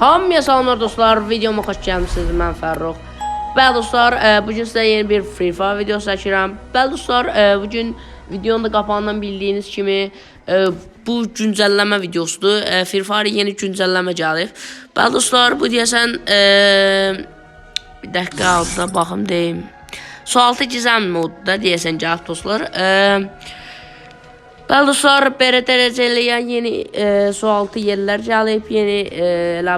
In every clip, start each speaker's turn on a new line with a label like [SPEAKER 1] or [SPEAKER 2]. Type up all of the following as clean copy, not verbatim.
[SPEAKER 1] Hamıya salamlar dostlar, videoma xoş gəlmisiniz, mən Fərrux. Bəli dostlar, bugün sizə yeni bir Free Fire videosu çəkirəm. Bəli dostlar, bugün videonun da qapağından bildiyiniz kimi bu güncəlləmə videosudur. Free Fire yeni güncəlləmə gəlib. Bəli dostlar, bu deyəsən bir dəqiqə altına baxım deyim. Sualtı gizəm modda deyəsən gəlib dostlar. Bəli dostlar, belə dərəcə eləyən yeni sualtı yerlər gəlib, yeni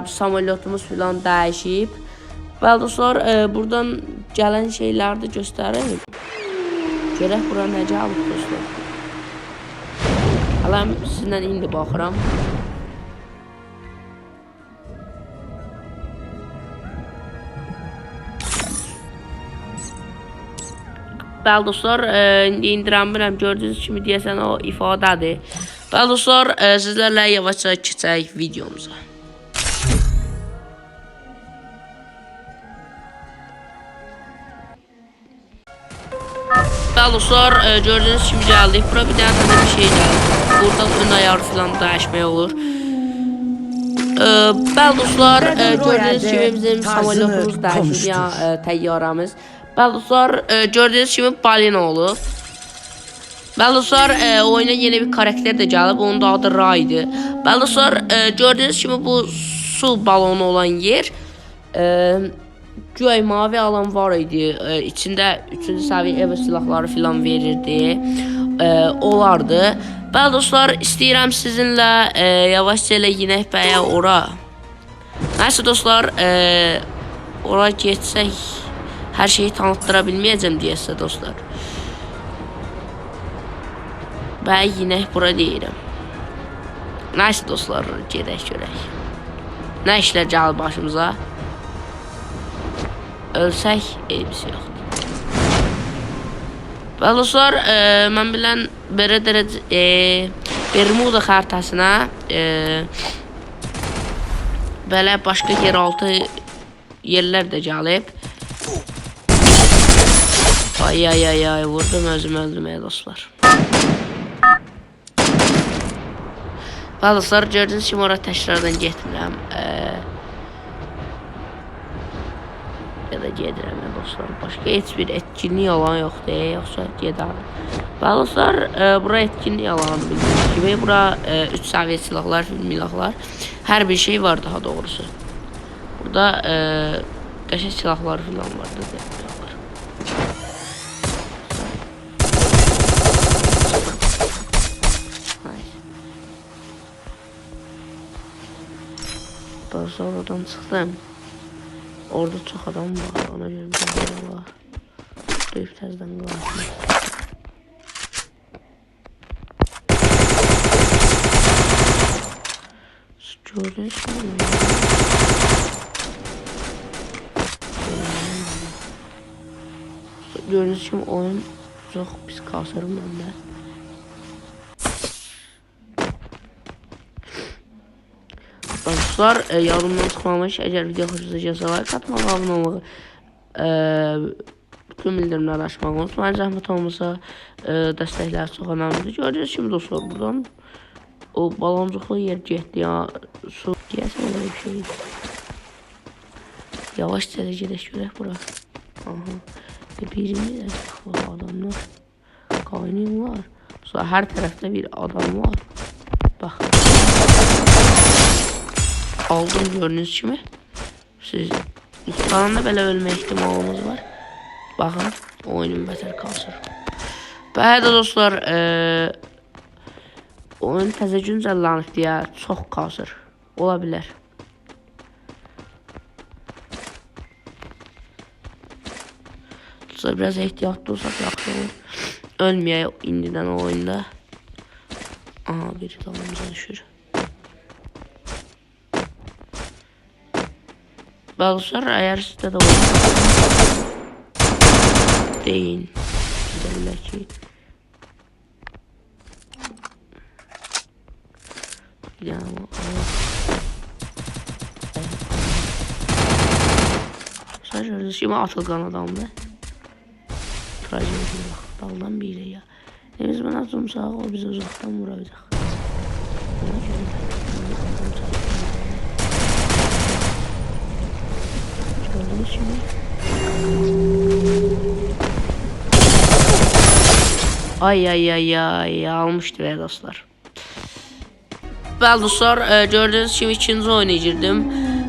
[SPEAKER 1] samolyotumuz filan dəyişib. Bəli dostlar, buradan gələn şeyləri də göstərim. Görək bura nə gəlib dostlar. Hələ sizlə indi baxıram. Bəli dostlar, indi indirəmirəm, gördüyünüz kimi deyəsən o ifadədir. Bəli dostlar, sizlərlə yavaşca keçək videomuza. Bəli dostlar, gördüyünüz kimi gəldik. Bura bir dənə bir şey gəldi. Burada ön ayarı filan dəyişmək olur. Bəli dostlar, gördüyünüz kimi bizim samolyotumuz dəyişib, ya təyyarəmiz. Bəli dostlar, gördüyünüz kimi balina olub. Bəli dostlar, oyuna yeni bir karakter də gəlib, onun da adı Ray'dır. Bəli dostlar, gördüyünüz kimi bu su balonu olan yer güya mavi alan var idi. İçində 3-cü səviyyə ev silahları filan verirdi. Olardı. Bəli dostlar, istəyirəm sizinlə yavaşca elə yinək bəyə ora. Nəysə dostlar, ora geçsək hər şeyi tanıttıra bilməyəcəm deyəsə dostlar. Bəy yinək bura deyirəm. Nəysə dostlar, gedək görək. Nə işlər gəlib başımıza? Ölsək, elbisi yoxdur. Bəli dostlar, mən bilən belə dərəcə Bermuda xəritəsinə belə başqa yeraltı yerlər də gəlib. Ay, vurdum, özüm öldüm dostlar. Bəli dostlar, gördüyünüz kimi oraya təkrardan getmirəm. Ya da gedirəm dostlar. Başqa heç bir etkinlik alanı yoxdur, yoxsa gedərəm. Bəli dostlar, bura etkinlik alanı bildiyiniz kimi. Bura 3 səviyyə silahlar, milahlar. Hər bir şey var daha doğrusu. Burada qəşəng silahlar filan vardı. Sonradan çıxdım. Orada çox adam var. Ona görə bir adam var. Döyüb təzdən qalsın. Gördünüz mü? Gördüğünüz kimi oyun çox pis kasırım məndə. Dostlar, yadımdan çıxmamış, əgər video xoşunuza gəlsə like atmağı, abunə olmağı, bütün bildirimləri açmağı unutmayın. Zəhmət olmasa dəstəklər çox önəmlidir. Gördüyünüz kimi dostlar, buradan o baloncuqlu yer getdi ya, su deyəsən öyle bir şeydir. Yavaş çələ gedək görək bura. Birini də adamlar qaynayırlar. Sonra hər tərəfdə bir adam var. Bax. Aldım gördüğünüz kimi. Siz falan da belə ölmə ihtimalımız var. Baxın, oyunun bətər qalsır. Bəli dostlar, oyun təzə güncəllənib deyə çox qalsır. Ola bilər. Dostlar, biraz ehtiyatlı olsaq yaxşı olur. Ölməyək indidən o oyunda. Aha, biri dalımıza düşür. Bəli dostlar, əgər sizdə də olsun deyin. Deyirlər ki bir dənə dostlar, gördüyünüz kimi atılqan adamdır. Trajediya bax, daldan biri ya. Biz buna atılmışaq, o bizi uzaqdan vuracaq. kimi. Ay almışdı be dostlar. Bəli dostlar, gördüğünüz kimi ikinci oyuna girdim.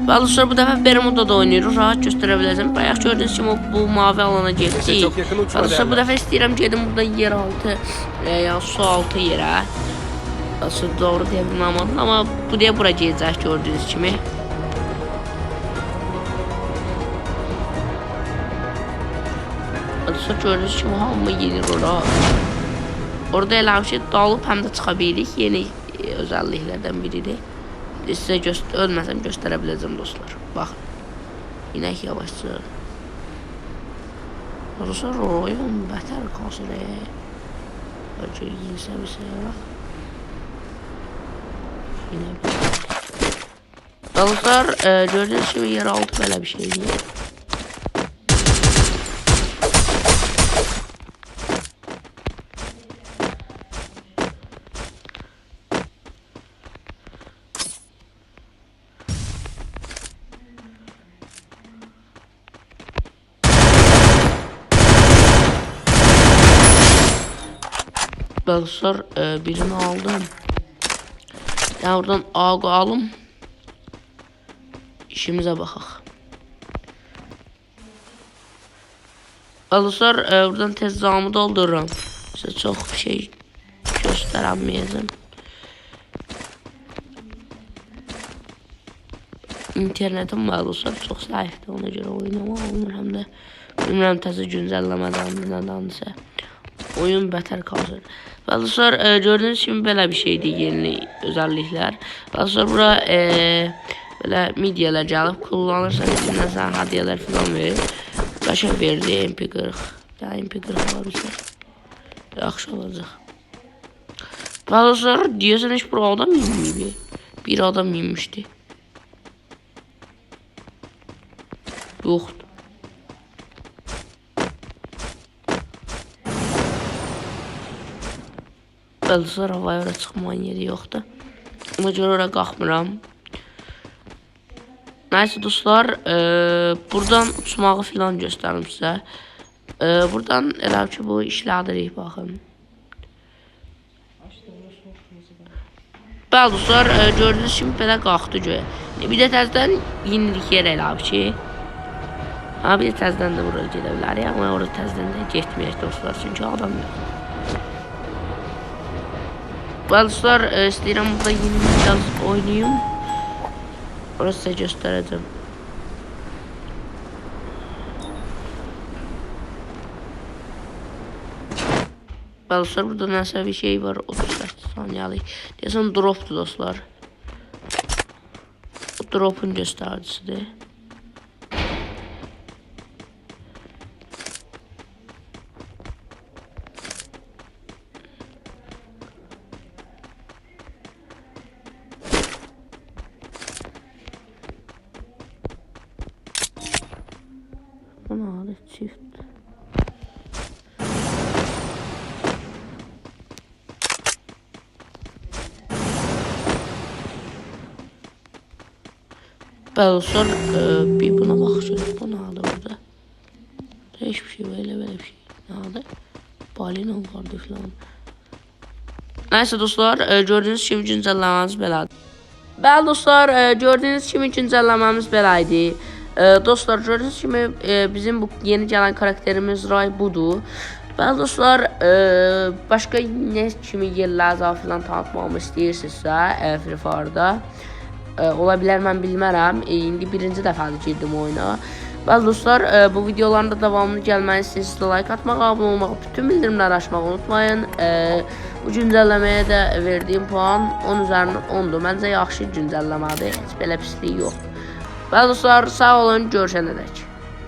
[SPEAKER 1] Bəli dostlar, bu dəfə Bermuda'da oynuyoruz. Rahat göstərə biləcəm. Bayaq gördüğünüz kimi bu mavi alana getdik. Bəli dostlar, bu dəfə istəyirəm gedim buradan yeraltı ya su altı yerə. Su doğru deyə bilməm amma buraya bura gedəcək gördüğünüz kimi. Bəli dostlar, gördüğünüz kimi hamı yenir ora. Orada elə bir şey dalıb həm də çıxa bilirik. Yeni özelliklerden biridir. Size ölmesem gösterebileceğim dostlar. Bakın. İnek yavaşça. Dostlar oyun beter kalsın. Önce yiyse bir şey bak. Yine bir. Dostlar gördüğünüz gibi yer altı böyle bir şey değil. Dostlar birini aldım. Ya oradan ağ alım. İşimize bakaq. Dostlar buradan tez zamı doldururam. Size çok bir şey gösteremeyeceğim. İnternetim var dostlar, çok zayıfdır, ona göre oynama olmur həm də. Bilmirəm təzə güncəlləmədən nədansa. Oyun beter kalsın. Dostlar gördüğünüz gibi böyle bir şeydi, yeni özellikler. Dostlar bura böyle midyeler gəlib kullanırsan içindən sana hadiyeler falan verir. Başa verdi MP40. Ya MP40 alabilsək yaxşı olacaq. Dostlar deyəsən heç bura adam inməyib. Bir adam inmişdi. Yoxdur. Dostlar havaya oraya çıxmanın yeri yoxdur. Ona görə oraya qalxmıram. Nəysə dostlar, buradan uçmağı filan göstərim sizə. Buradan elə ki bu işlədirik, baxın. Bəli dostlar, gördüyünüz kimi belə qalxdı göyə. Bir də təzədən yenilik yer elə ki. Bir də təzədən də buraya gedə bilərik, amma orada təzədən də getməyək dostlar, çünki adam yox. Dostlar istəyirəm burada yeni biraz oynayayım. Orası size göstereceğim. Dostlar burada nəsə bir şey var, 38 saniyəlik. Deyəsən dropdur dostlar. Bu dropun göstəricisidir. Adı çift. Dostlar bir buna bakacağız. Bu ne adı burada? Hiçbir şey böyle bir şey. Ne adı? Balina vardı falan. Neyse dostlar gördüğünüz kimi güncəlləməmiz belədir. Bəli dostlar gördüğünüz kimi güncəlləməmiz belədir. Dostlar gördüğünüz kimi bizim bu yeni gelen karakterimiz Ray budur. Bəli dostlar başka ne kimi yerlər falan tanıtmamı istəyirsinizsə Free Fire'da ola bilər, mən bilmərəm. İndi birinci dəfədir girdim oyuna. Bəli dostlar bu videoların da davamlı gəlməni istəyirsinizsə like atmağı, abunə olmağı, bütün bildirimləri açmağı unutmayın. Bu güncəlləməyə də verdiyim puan 10 üzərindən 10'dur. Məncə yaxşı güncəlləmədir. Heç belə pisliyi yoxdur. Bəli dostlar sağ olun, görüşənədək.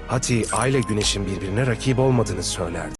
[SPEAKER 2] Hati Ay ile Güneş'in birbirine rakip olmadığını söylerdi.